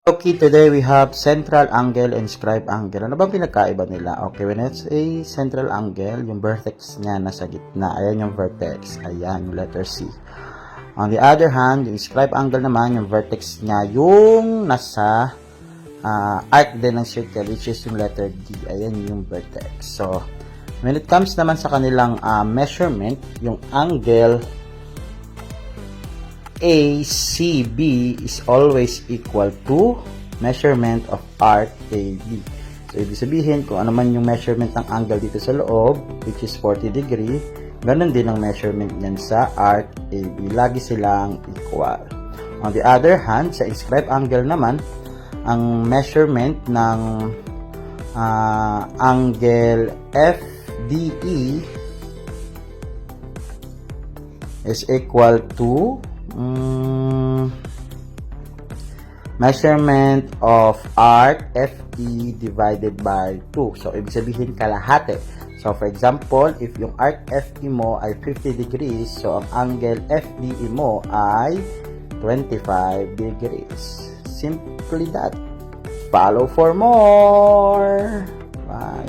Okay, today we have central angle and scribe angle. Ano ba pinagkaiba nila? Okay, when it's a central angle, yung vertex niya nasa gitna. Ayan yung vertex. Ayan, yung letter C. On the other hand, yung scribe angle naman, yung vertex niya, yung nasa arc din ng circle, which is yung letter D. Ayan yung vertex. So, when it comes naman sa kanilang measurement, yung angle ACB is always equal to measurement of arc AB. So, ibig sabihin, kung ano man yung measurement ng angle dito sa loob, which is 40 degree, ganun din ang measurement niyan sa arc AB. Lagi silang equal. On the other hand, sa inscribed angle naman, ang measurement ng angle FDE is equal to measurement of arc FE divided by 2. So, ibig sabihin kalahati. So, for example, if yung arc FE mo ay 50 degrees, so ang angle FDE mo ay 25 degrees. Simply that. Follow for more. Bye.